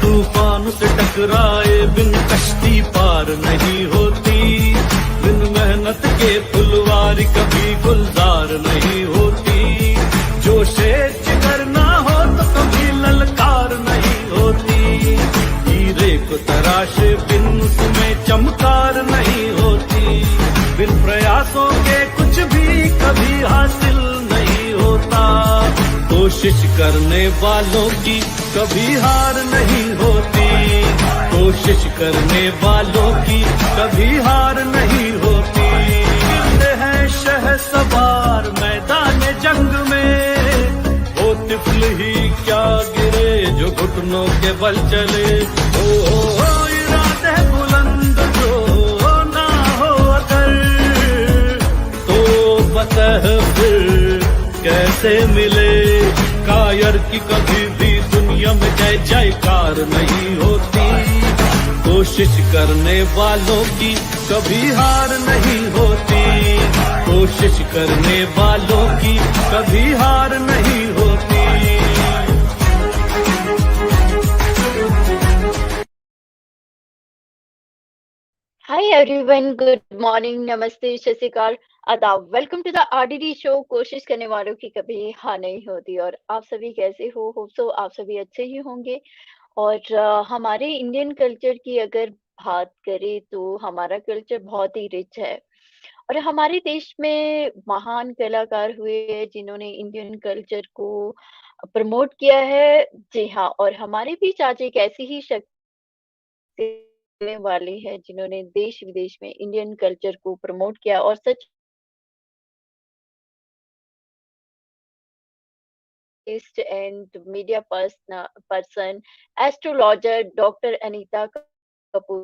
तूफान से टकराए बिन कश्ती पार नहीं होती, बिन मेहनत के फुलवारी कभी गुलजार नहीं होती। जोशे जिगर ना हो तो कभी ललकार नहीं होती, हीरे को तराशे बिन उसमें चमकार नहीं होती। बिन प्रयासों के कुछ भी कभी हासिल नहीं होता, कोशिश करने वालों की कभी हार नहीं होती, कोशिश करने वालों की कभी हार नहीं होती। गिरते हैं शहसवार मैदान जंग में, वो तिफल ही क्या गिरे जो घुटनों के बल चले। ओ इरादे बुलंद जो ना हो अगर, तो बतह फिर कैसे मिले। कायर की कभी भी दुनिया में जय जयकार नहीं होती, कोशिश करने वालों की कभी हार नहीं होती, कोशिश करने वालों की कभी हार नहीं होती। Hi everyone, good morning, नमस्ते, सत श्री अकाल, आदाब। Welcome to the RDD show. कोशिश करने वालों की कभी हार नहीं होती। और आप सभी कैसे हो? होप सो आप सभी अच्छे ही होंगे। और हमारे इंडियन कल्चर की अगर बात करें तो हमारा कल्चर बहुत ही रिच है। और हमारे देश में महान कलाकार हुए हैं जिन्होंने इंडियन कल्चर को प्रमोट किया है। जी हाँ, और हमारे बीच आज एक ऐसी ही शख्सियत वाले हैं जिन्होंने देश विदेश में इंडियन कल्चर को प्रमोट किया। और सच and media person, astrologer doctor Anita Kapoor.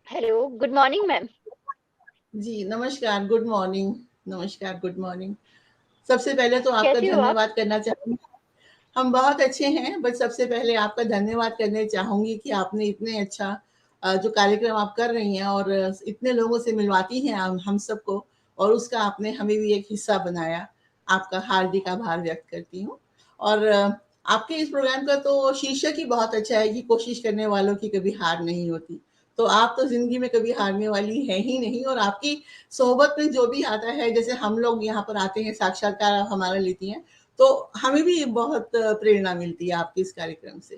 Hello, good morning ma'am. जी नमस्कार, गुड मॉर्निंग। नमस्कार, गुड मॉर्निंग। सबसे पहले तो आपका कैसे हो आप? धन्यवाद करना चाहूँगी। हम बहुत अच्छे हैं, बट सबसे पहले आपका धन्यवाद करना चाहूँगी कि आपने इतने अच्छा जो कार्यक्रम आप कर रही हैं और इतने लोगों से मिलवाती हैं हम सबको, और उसका आपने हमें भी एक हिस्सा बनाया। आपका हार्दिक आभार व्यक्त करती हूँ। और आपके इस प्रोग्राम का तो शीर्षक ही बहुत अच्छा है कि कोशिश करने वालों की कभी हार नहीं होती। तो आप तो ज़िंदगी में कभी हारने वाली हैं ही नहीं, और आपकी सोहबत में जो भी आता है, जैसे हम लोग यहाँ पर आते हैं, साक्षात्कार आप हमारा लेती हैं, तो हमें भी बहुत प्रेरणा मिलती है आपके इस कार्यक्रम से।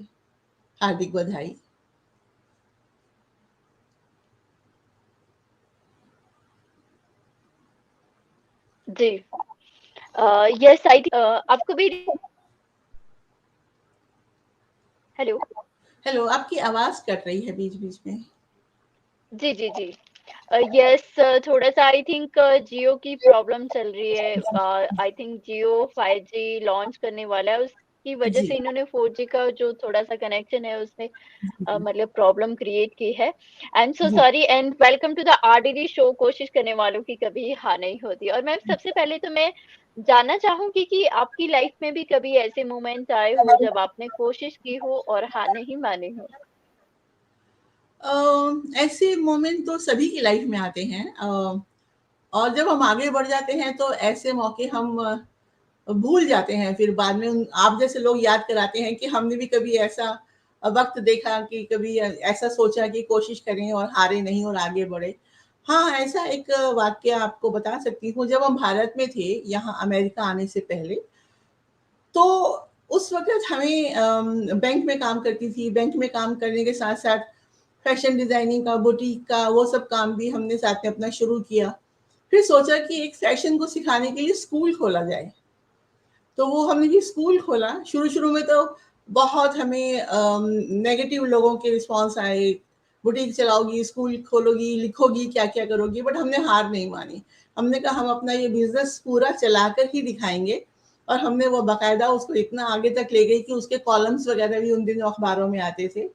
हार्दिक बधाई। जी, यस आई थिंक आपको भी। हेलो। हेलो, आपकी आवाज़ कट रही है बीच-बीच में। जी, जी, जी। यस, थोड़ा-सा आई थिंक जियो की प्रॉब्लम चल रही है। I think Jio 5G launch करने वाला है, उसकी वजह जी, से इन्होंने 4G का जो थोड़ा-सा कनेक्शन है उसमें जी, मतलब प्रॉब्लम क्रिएट की है। आई एम सो जी, sorry and welcome to the RDD show. कोशिश करने वालों की कभी हार नहीं होती। और मैम सबसे पहले तो मैं जानना चाहूँगी कि आपकी लाइफ में भी कभी ऐसे मोमेंट्स आए हो जब आपने कोशिश की हो और हार नहीं मानी हो? ऐसे मोमेंट तो सभी की लाइफ में आते हैं, और जब हम आगे बढ़ जाते हैं तो ऐसे मौके हम भूल जाते हैं। फिर बाद में आप जैसे लोग याद कराते हैं कि हमने भी कभी ऐसा वक़्त देखा कि कभी ऐसा सोचा कि कोशिश करें और हारे नहीं और आगे बढ़े। हाँ, ऐसा एक वाक़या आपको बता सकती हूँ। जब हम भारत में थे, यहाँ अमेरिका आने से पहले, तो उस वक़्त हमें बैंक में काम करती थी। बैंक में काम करने के साथ-साथ फैशन डिज़ाइनिंग का, बुटीक का, वो सब काम भी हमने साथ में अपना शुरू किया। फिर सोचा कि एक फैशन को सिखाने के लिए स्कूल खोला जाए। तो वो हमने भी स्कूल खोला। शुरू-शुरू में तो बहुत हमें नेगेटिव लोगों के रिस्पॉन्स आए, बुटीक चलाओगी, स्कूल खोलोगी, लिखोगी, क्या-क्या करोगी? बट हमने हार नहीं मानी। हमने कहा हम अपना ये बिज़नेस पूरा चलाकर ही दिखाएँगे, और हमने वो बाकायदा उसको इतना आगे तक ले गई कि उसके कॉलम्स वगैरह भी उन दिनों अखबारों में आते थे।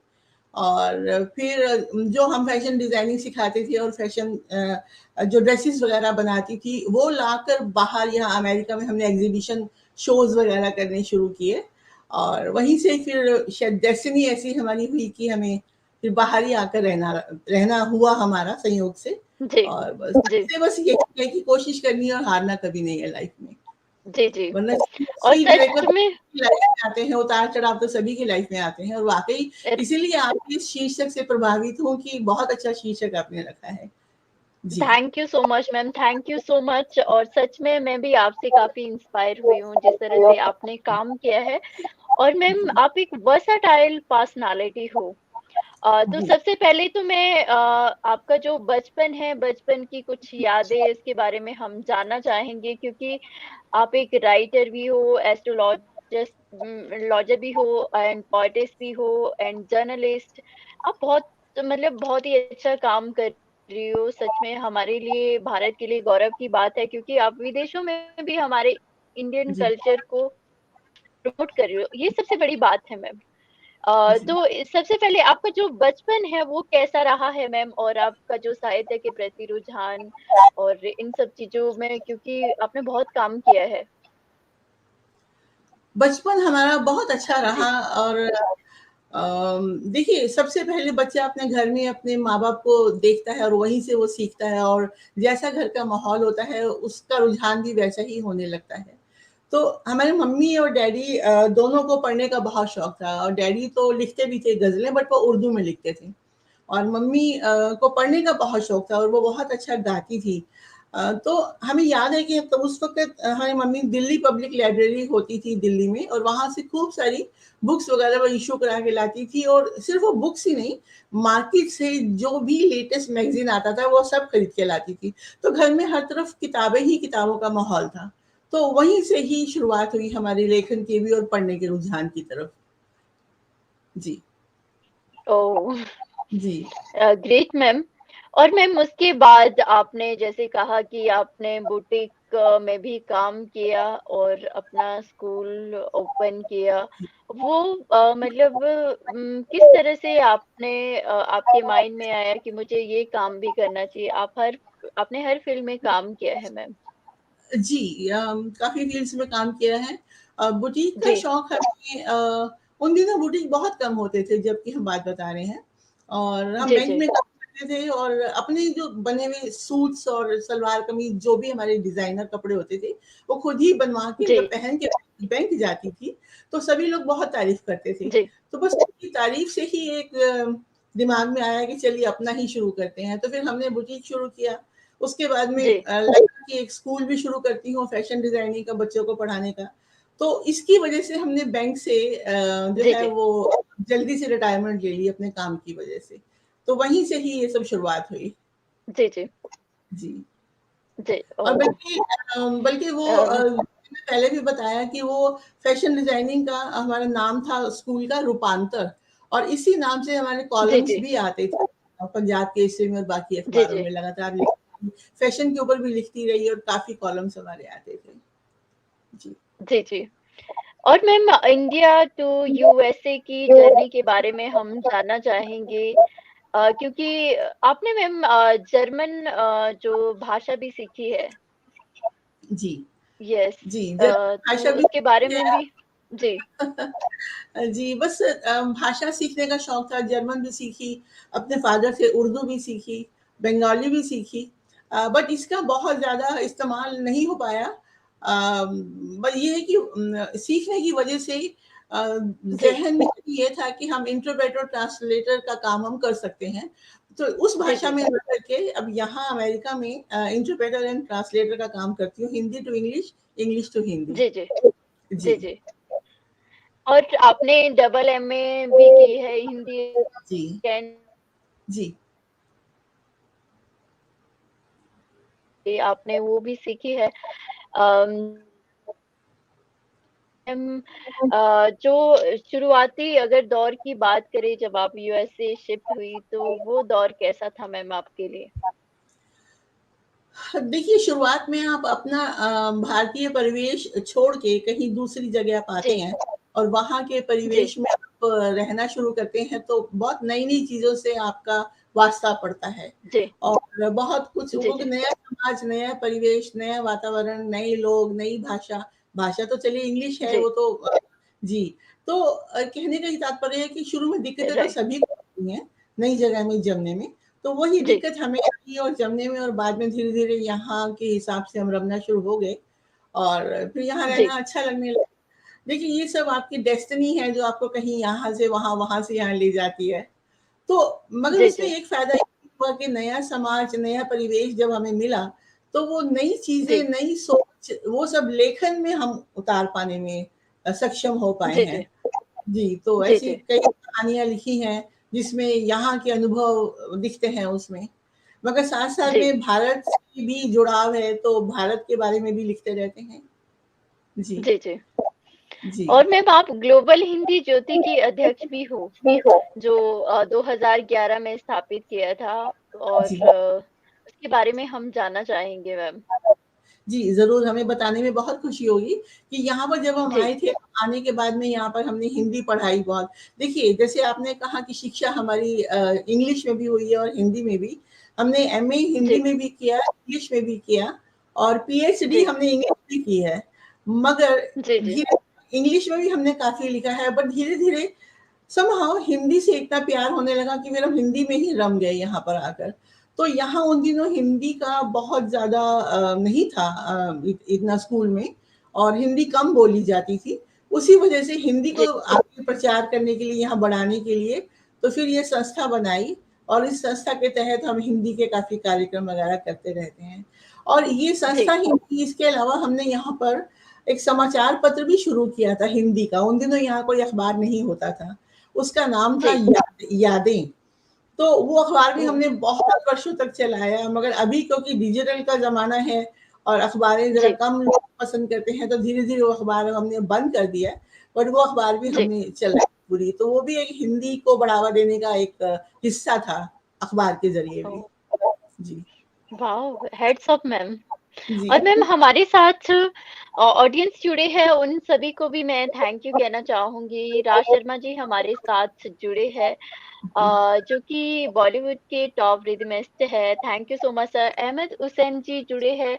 और फिर जो हम फैशन डिज़ाइनिंग सिखाते थे और फैशन जो ड्रेसेस वगैरह बनाती थी, वो लाकर बाहर यहाँ अमेरिका में हमने एग्ज़िबिशन शोज़ वगैरह करने शुरू किए। और वहीं से फिर शायद डेस्टिनी ऐसी हमारी हुई कि हमें फिर बाहर ही आकर रहना हुआ हमारा संयोग से। जी, और बस जी, बस यही है कि कोशिश करनी है और हारना कभी नहीं है लाइफ में। जी, जी। वरना और स्पीड ब्रेकर सच में लाइफ में आते हैं, उतार-चढ़ाव तो सभी की लाइफ में आते हैं और वाक़ई अ, इसीलिए आपके इस शीर्षक से प्रभावित हूँ कि बहुत अच्छा शीर्षक आपने रखा है। जी। Thank you so much ma'am, thank you so much. और सच में मैं भी आपसे काफ़ी इंस्पायर हुई हूँ, जिस तरह से आपने काम किया है। और मैम जी, आप एक वर्सेटाइल पर्सनैलिटी हो। तो जी, सबसे पहले तो मैं आपका जो बचपन है, बचपन की कुछ यादें इसके बारे में हम जानना चाहेंगे, क्योंकि आप एक राइटर भी हो, एस्ट्रोलॉजिस्ट लॉजर भी हो एंड पोएटिस भी हो एंड जर्नलिस्ट। आप बहुत मतलब बहुत ही अच्छा काम कर रही हो। सच में हमारे लिए, भारत के लिए गौरव की बात है, क्योंकि आप विदेशों में भी हमारे इंडियन जी, कल्चर को प्रमोट कर रही हो। ये सबसे बड़ी बात है मैम। जी। तो सबसे पहले आपका जो बचपन है वो कैसा रहा है मैम? और आपका जो साहित्य के प्रति रुझान और इन सब चीज़ों में, क्योंकि आपने बहुत काम किया है। बचपन हमारा बहुत अच्छा जी, रहा और देखिए सबसे पहले बच्चा अपने घर में अपने माँ-बाप को देखता है और वहीं से वो सीखता है और जैसा घर का माहौल होता है उसका रुझान भी वैसा ही होने लगता है। तो हमारे मम्मी और डैडी दोनों को पढ़ने का बहुत शौक था और डैडी तो लिखते भी थे गज़लें बट वो उर्दू में लिखते थे। और मम्मी को पढ़ने का बहुत शौक था और वो बहुत अच्छा गाती थी। तो हमें याद है कि तब उस वक़्त हमारी मम्मी दिल्ली पब्लिक लाइब्रेरी होती थी दिल्ली में और वहाँ से खूब सारी बुक्स वग़ैरह वो इश्यू करा के लाती थी और सिर्फ़ वो बुक्स ही नहीं, मार्केट से जो भी लेटेस्ट मैगज़ीन आता था वो सब खरीद के लाती थी। तो घर में हर तरफ किताबें ही किताबों का माहौल था। तो वहीं से ही शुरुआत हुई हमारी लेखन की भी और पढ़ने के रुझान की तरफ। जी, ओह! जी, ग्रेट मैम। और मैम उसके बाद आपने जैसे कहा कि आपने बुटीक में भी काम किया और अपना स्कूल ओपन किया। वो मतलब किस तरह से आपके माइंड में आया कि मुझे ये काम भी करना चाहिए? आपने हर फ़ील्ड में काम किया है मैम। जी, काफ़ी फ़ील्ड्स में काम किया है। बुटीक का जी, शौक हमें उन दिनों बुटीक बहुत कम होते थे जबकि हम बात बता रहे हैं और हम जी, बैंक जी। में काम करते थे और अपने जो बने हुए सूट्स और सलवार कमीज़ जो भी हमारे डिज़ाइनर कपड़े होते थे, वो खुद ही बनवा के जी, जब पहन के बैंक जाती थी, तो सभी लोग बहुत तारीफ़ करते थे। जी, तो बस उनकी तारीफ़ से ही एक दिमाग में आया कि चलिए अपना ही शुरू करते हैं। तो फिर हमने बुटीक शुरू किया। उसके बाद में जी, लगा कि एक स्कूल भी शुरू करती हूँ फैशन डिज़ाइनिंग का बच्चों को पढ़ाने का। तो इसकी वजह से हमने बैंक से जो जी, है जी, वो जल्दी से रिटायरमेंट ले ली अपने काम की वजह से। तो वहीं से ही ये सब शुरुआत हुई। जी, जी, जी। जी। और ओह! बल्कि वो अम, मैंने पहले भी बताया कि वो फैशन डिज़ाइनिंग का हमारा नाम था स्कूल का रूपांतर और इसी नाम से हमारे जी, कॉलम्स जी, भी आते थे पंजाब केसरी में और बाकी जी, अखबारों जी। में लगातार लिखती फैशन के ऊपर भी लिखती रही और काफ़ी कॉलम्स हमारे आते थे। जी। जी, जी। और मैम इंडिया टू यूएसए की जर्नी के बारे में हम जानना चाहेंगे, क्योंकि आपने मैम जर्मन जो भाषा भी सीखी है। जी, यस। जी, जर्मन तो भाषा भी उसके बारे सीखी में है। भी। जी, जी, बस भाषा सीखने का शौक था, जर्मन भी सीखी, अपने फ़ादर से उर्दू भी सीखी, बंगाली भी सीखी बट इसका बहुत ज़्यादा इस्तेमाल नहीं हो पाया। बस ये है कि सीखने की वजह से जी, ज़हन में ये था कि हम इंटरप्रेटर, ट्रांसलेटर का काम हम कर सकते हैं। तो उस जी, भाषा जी, में रह कर के अब यहाँ अमेरिका में इंटरप्रेटर एंड ट्रांसलेटर का काम करती हूँ, Hindi to English, English to Hindi. जी, जी, जी, जी, जी। और आपने डबल एमए भी की है हिंदी जी, एंड जी। आपने वो भी सीखी है। अम जो शुरुआती अगर दौर की बात करें जब आप यूएसए शिफ्ट हुई, तो वो दौर कैसा था मैम आपके लिए? देखिए, शुरुआत में आप अपना भारतीय परिवेश छोड़ के कहीं दूसरी जगह आप आते जी, हैं और वहाँ के जी, परिवेश में आप रहना शुरू करते हैं, तो बहुत नई-नई चीज़ों से आपका वास्ता पड़ता है जी, और बहुत कुछ जी, वो जी, नया समाज, नया परिवेश, नया वातावरण, नए लोग, नई भाषा। भाषा तो चलिए इंग्लिश है, जी, वो तो जी, तो कहने का ये तात्पर्य है कि शुरू में दिक्कतें तो राइट। सभी को आती हैं, नई जगह में जमने में, तो वही जी, दिक्कत हमें आई और जमने में और बाद में धीरे-धीरे यहाँ के हिसाब से हम रमना शुरू हो गए और फिर यहाँ जी, रहना अच्छा लगने लगा। देखिए, ये सब आपकी डेस्टिनी है जो आपको कहीं यहाँ से वहाँ, वहाँ से यहाँ ले जाती है। तो मगर जी, उसमें जी, एक फ़ायदा ये हुआ कि नया समाज, नया परिवेश जब हमें मिला, तो वो नई जी, चीज़ें, नई सोच, वो सब लेखन में हम उतार पाने में सक्षम हो पाए जी, हैं। जी, जी, तो जी, ऐसी जी, कई कहानियाँ लिखी हैं, जिसमें यहाँ के अनुभव दिखते हैं उसमें। मगर साथ-साथ जी। में भारत से भी जुड़ाव है, तो भारत के बारे में भी लिखते रहते हैं। जी, जी, जी। जी। और मैम आप ग्लोबल हिंदी ज्योति की अध्यक्ष भी हो, जो 2011 में स्थापित किया था और जी। उसके बारे में हम जानना चाहेंगे मैम। जी, ज़रूर हमें बताने में बहुत खुशी होगी कि यहाँ पर जब हम जी, आए थे, आने के बाद में यहाँ पर हमने हिंदी पढ़ाई बहुत। देखिए, जैसे आपने कहा कि शिक्षा हमारी इंग्लिश में भी हुई है और हिंदी में भी। हमने एमए हिंदी जी, में भी किया, इंग्लिश में भी किया और पीएचडी जी, हमने इंग्लिश में की है। मगर जी, जी, धीरे इंग्लिश में भी हमने काफ़ी लिखा है, बट धीरे-धीरे समहाउ हिंदी से इतना प्यार होने लगा कि फिर हम हिंदी में ही रम गए यहाँ पर आकर। तो यहाँ उन दिनों हिंदी का बहुत ज़्यादा नहीं था इतना स्कूल में और हिंदी कम बोली जाती थी। उसी वजह से हिंदी जी, को आगे प्रचार करने के लिए, यहाँ बढ़ाने के लिए, तो फिर ये संस्था बनाई और इस संस्था के तहत हम हिंदी के काफ़ी कार्यक्रम वगैरह करते रहते हैं। और ये जी, संस्था ही नहीं, इसके अलावा हमने यहाँ पर एक समाचार पत्र भी शुरू किया था हिंदी का। उन दिनों यहाँ कोई अखबार नहीं होता था। उसका नाम था जी। यादें। तो वो अखबार भी ओह! हमने बहुत वर्षों तक चलाया मगर अभी क्योंकि डिजिटल का ज़माना है और अखबारें ज़रा जी, कम लोग पसंद करते हैं, तो धीरे-धीरे वो अखबार हमने बंद कर दिया। बट वो अखबार भी जी। हमने चलाई पूरी, तो वो भी एक हिंदी को बढ़ावा देने का एक हिस्सा था, अखबार के ज़रिए भी। ओह! जी। वाओ! Hats off ma'am. जी। और मैम हमारे साथ ऑडियंस जुड़े हैं, उन सभी को भी मैं थैंक यू कहना चाहूँगी। राज शर्मा जी हमारे साथ जुड़े हैं, जी। जो कि बॉलीवुड के टॉप रिदमिस्ट है। Thank you so much sir. Ahmed Hussain ji जुड़े हैं,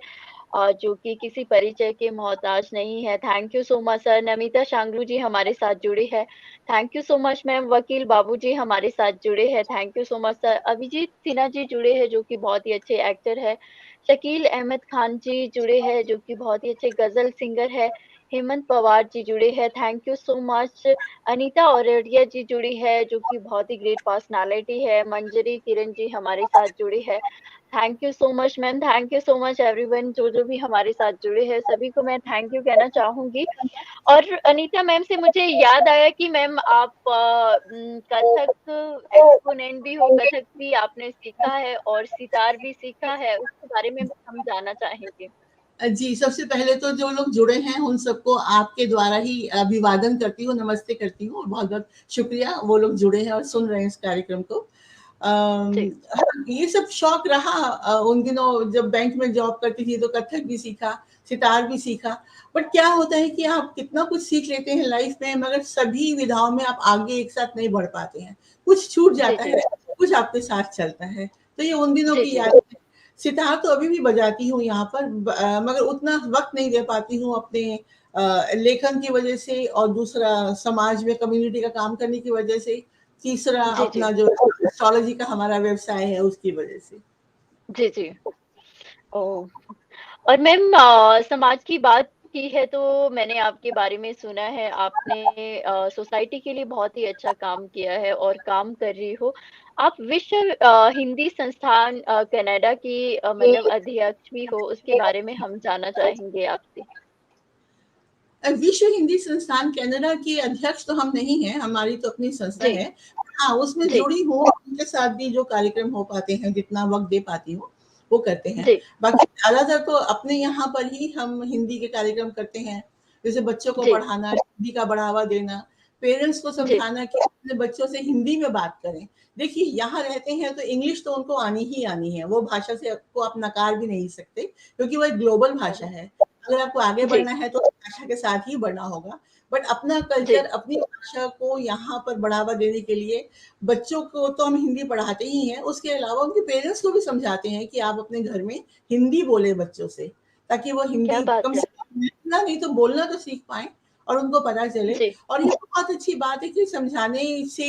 जो कि किसी परिचय के मोहताज नहीं है। Thank you so much sir. Namita Shanglu ji हमारे साथ जुड़े हैं। Thank you so much ma'am. Vakil Babu ji हमारे साथ जुड़े हैं। Thank you so much sir. Abhijeet Sinha ji जुड़े हैं, जो कि बहुत ही अच्छे एक्टर हैं। शकील अहमद खान जी जुड़े हैं, जो कि बहुत ही अच्छे गज़ल सिंगर हैं। हेमंत पवार जी जुड़े हैं, thank you so much. Anita Auraiya ji जुड़ी है, जो कि बहुत ही ग्रेट पर्सनैलिटी है। मंजरी किरण जी हमारे साथ जुड़े हैं। Thank you so much ma'am, thank you so much everyone, जो भी हमारे साथ जुड़े हैं, सभी को मैं थैंक यू कहना चाहूँगी। और अनीता मैम से मुझे याद आया कि मैम आप कथक एक्सपोनेंट भी हो, कथक भी आपने सीखा है और सितार भी सीखा है, उसके बारे में हम जानना चाहेंगे। जी, सबसे पहले तो जो लोग जुड़े हैं उन सबको आपके द्वारा ही अभिवादन करती हूँ, नमस्ते करती हूँ और बहुत-बहुत शुक्रिया वो लोग जुड़े हैं और सुन रहे हैं इस कार्यक्रम को। जी, हाँ, ये सब शौक रहा उन दिनों जब बैंक में जॉब करती थी तो कथक भी सीखा, सितार भी सीखा। बट क्या होता है कि आप कितना कुछ सीख लेते हैं लाइफ में मगर सभी विधाओं में आप आगे एक साथ नहीं बढ़ पाते हैं। कुछ छूट जी, जाता जी, है, कुछ आपके साथ चलता है। तो ये उन दिनों जी, की जी, यादें हैं। सितार तो अभी भी बजाती हूँ यहाँ पर मगर उतना वक़्त नहीं दे पाती हूँ अपने लेखन की वज़ह से और दूसरा समाज में कम्युनिटी का काम करने की वज़ह से, तीसरा जी, जी, अपना जो एस्ट्रोलॉजी का हमारा व्यवसाय है उसकी वज़ह से। जी, जी। ओह! और मैम समाज की बात की है तो मैंने आपके बारे में सुना है, आपने सोसाइटी के लिए बहुत ही अच्छा काम किया है और काम कर रही हो। आप विश्व हिंदी संस्थान कनाडा की मतलब अध्यक्ष भी हो, उसके बारे में हम जानना चाहेंगे आपसे? विश्व हिंदी संस्थान कनाडा के अध्यक्ष तो हम नहीं हैं, हमारी तो अपनी संस्था जी, है। हाँ, उसमें जी, जुड़ी हूँ, उनके साथ भी जो कार्यक्रम हो पाते हैं, जितना वक़्त दे पाती हूँ, वो करते हैं। जी, बाकी ज़्यादातर तो अपने यहाँ पर ही हम हिंदी के कार्यक्रम करते हैं। जैसे बच्चों को जी, पढ़ाना, हिंदी का बढ़ावा देना, पेरेंट्स को जी, समझाना कि अपने बच्चों से हिंदी में बात करें। देखिए, यहाँ रहते हैं तो इंग्लिश तो उनको आनी ही आनी है, वो भाषा से को आप नकार भी नहीं सकते, क्योंकि वो एक ग्लोबल भाषा है। अगर आपको आगे जी, बढ़ना है तो भाषा के साथ ही बढ़ना होगा। बट अपना कल्चर, जी, अपनी भाषा को यहाँ पर बढ़ावा देने के लिए बच्चों को तो हम हिंदी पढ़ाते ही हैं, उसके अलावा उनके पेरेंट्स को भी समझाते हैं कि आप अपने घर में हिंदी बोलें बच्चों से, ताकि वो क्या हिंदी बात कम है! से कम लिखना नहीं तो बोलना तो सीख पाएँ और उनको पता चले। जी, और ये बहुत अच्छी बात है कि समझाने से,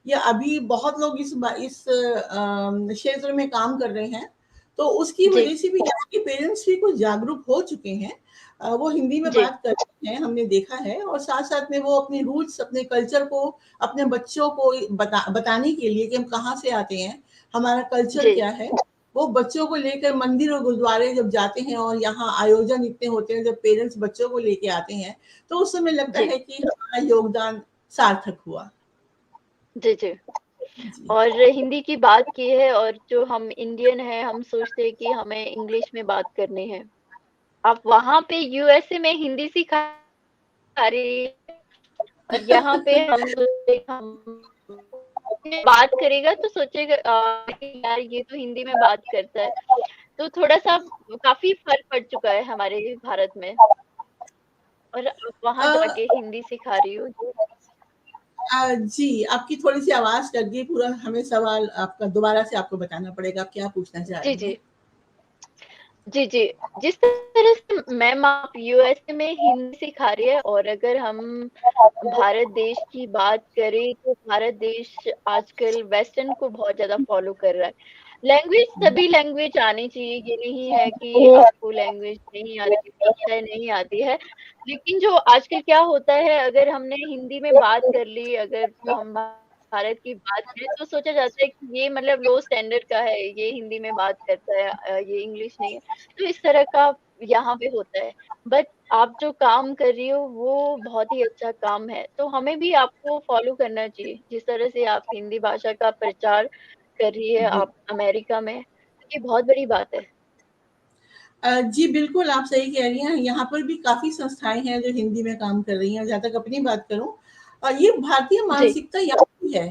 या अभी बहुत लोग इस क्षेत्र में काम कर रहे हैं, तो उसकी जी, वजह से भी यहाँ के पेरेंट्स भी कुछ जागरूक हो चुके हैं। वो हिंदी में जी, बात करते हैं, हमने देखा है, और साथ-साथ में वो अपने रूट्स, अपने कल्चर को अपने बच्चों को बताने के लिए कि हम कहाँ से आते हैं, हमारा कल्चर जी, क्या है, वो बच्चों को लेकर मंदिर और गुरुद्वारे जब जाते हैं और यहाँ आयोजन इतने होते हैं, जब पेरेंट्स बच्चों को लेके आते हैं, तो उस समय लगता जी, है कि हमारा योगदान सार्थक हुआ। जी, जी। जी। और हिंदी की बात की है और जो हम इंडियन हैं, हम सोचते हैं कि हमें इंग्लिश में बात करनी है। आप वहाँ पे यूएसए में हिंदी सिखा रही है और यहाँ पे हम सोचते हम बात करेगा तो सोचेगा कि यार ये तो हिंदी में बात करता है। तो थोड़ा-सा काफ़ी फ़र्क पड़ चुका है हमारे भारत में और आप वहाँ अ जाके हिंदी सिखा रही हो। जी, आपकी थोड़ी-सी आवाज़ कट गई, पूरा हमें सवाल आपका दोबारा से आपको बताना पड़ेगा, आप क्या पूछना चाह जी, रही जी। हैं? जी, जी। जिस तरह से मैम आप यूएसए में हिंदी सिखा रही है और अगर हम भारत देश की बात करें तो भारत देश आजकल वेस्टर्न को बहुत ज़्यादा फ़ॉलो कर रहा है। लैंग्वेज सभी लैंग्वेज आनी चाहिए, ये नहीं है कि आपको लैंग्वेज नहीं आती, भाषाएँ नहीं आती है। लेकिन जो आजकल क्या होता है अगर हमने हिंदी में बात कर ली, अगर हम भारत की बात करें तो सोचा जाता है कि ये मतलब लो स्टैंडर्ड का है, ये हिंदी में बात करता है ये इंग्लिश नहीं है। तो इस तरह का यहाँ पे होता है। बट आप जो काम कर रही हो वो बहुत ही अच्छा काम है, तो हमें भी आपको फ़ॉलो करना चाहिए। जिस तरह से आप हिंदी भाषा का प्रचार कर रही है जी। आप अमेरिका में, तो ये बहुत बड़ी बात है। जी, बिल्कुल आप सही कह रही हैं, यहाँ पर भी काफ़ी संस्थाएँ हैं जो हिंदी में काम कर रही हैं। जहाँ तक अपनी बात करूँ, ये भारतीय जी, मानसिकता यहाँ भी है।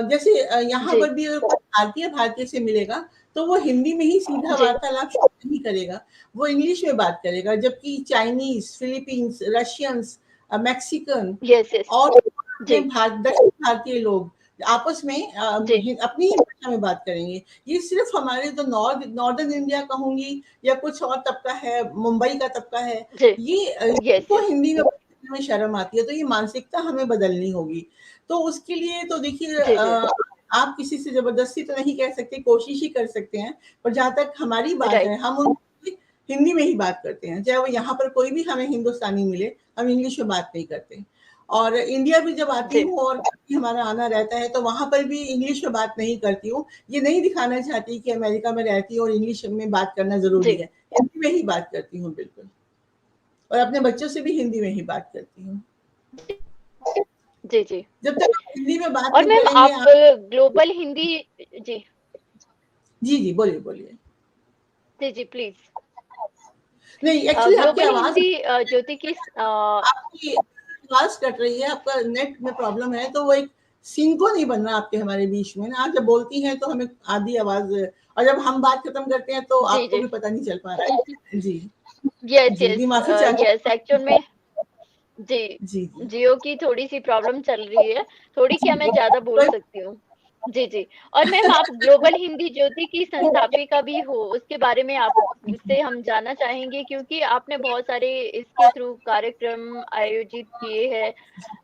जैसे यहाँ जी, पर भी अगर कोई भारतीय से मिलेगा, तो वो हिंदी में ही सीधा जी। वार्तालाप शुरू नहीं करेगा, वो इंग्लिश में बात करेगा। जबकि Chinese, Philippines, Russians, Mexican yes, yes. और अपने जी, दक्षिण भारतीय लोग आपस में जी, अपनी ही भाषा में बात करेंगे। ये सिर्फ़ हमारे जो नॉर्दर्न इंडिया कहूँगी, या कुछ और तबका है, मुंबई का तबका है, जी। ये यस, इनको यस। हिंदी में बोलने में शर्म आती है, तो ये मानसिकता हमें बदलनी होगी। तो उसके लिए तो देखिए, जी, जी। आप किसी से ज़बरदस्ती तो नहीं कह सकते, कोशिश ही कर सकते हैं, पर जहाँ तक हमारी बात राइट। है, हम उनसे हिंदी में ही बात करते हैं। चाहे वो यहाँ पर कोई भी हमें हिंदुस्तानी मिले, हम इंग्लिश में बात नहीं करते। और इंडिया भी जब आती जी, हूँ और कभी हमारा आना रहता है, तो वहाँ पर भी इंग्लिश में बात नहीं करती हूँ। ये नहीं दिखाना चाहती कि अमेरिका में रहती हूँ और इंग्लिश में बात करना ज़रूरी जी, है। हिंदी में ही बात करती हूँ बिल्कुल, और अपने बच्चों से भी हिंदी में ही बात करती हूँ। जी, जी। जब तक आप हिंदी में बात और नहीं मैम करेंगे आप आप। ग्लोबल हिंदी जी, जी, जी, बोलिए, बोलिए। जी, जी, प्लीज़। नहीं, एक्चुअली ग्लोबल हिंदी ज्योति की आपकी आवाज़ कट रही है, आपका नेट में प्रॉब्लम है, तो वो एक सिंक्रो नहीं बन रहा आपके हमारे बीच में ना। आप जब बोलती हैं तो हमें आधी आवाज़, और जब हम बात खत्म करते हैं तो जी, आपको जी। भी पता नहीं चल पा रहा है। जी। यस, जी, जी, यस माफ़ी चाहती यस हूँ। एक्चुअल में जी, जी, जी। जियो की थोड़ी-सी प्रॉब्लम चल रही है, थोड़ी क्या मैं ज़्यादा बोल कोई सकती हूँ। जी, जी। और मैम आप ग्लोबल हिंदी ज्योति की संस्थापिका भी हो, उसके बारे में आपसे हम जानना चाहेंगे क्योंकि आपने बहुत सारे इसके थ्रू कार्यक्रम आयोजित किए हैं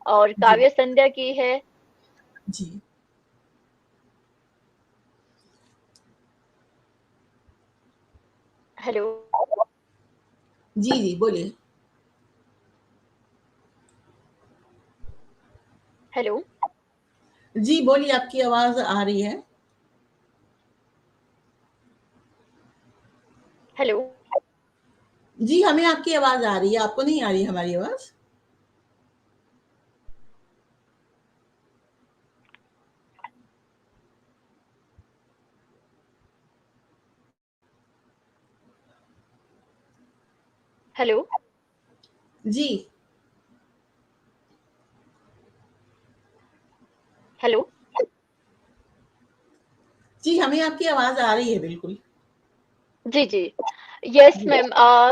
और जी, काव्य संध्या की है। जी। हेलो, जी, जी, बोलिए। हेलो, जी, बोलिए, आपकी आवाज़ आ रही है। हेलो, जी, हमें आपकी आवाज़ आ रही है, आपको नहीं आ रही है हमारी आवाज़? हेलो, जी, हेलो। जी, हमें आपकी आवाज़ आ रही है बिल्कुल। जी, जी। यस जी। मैम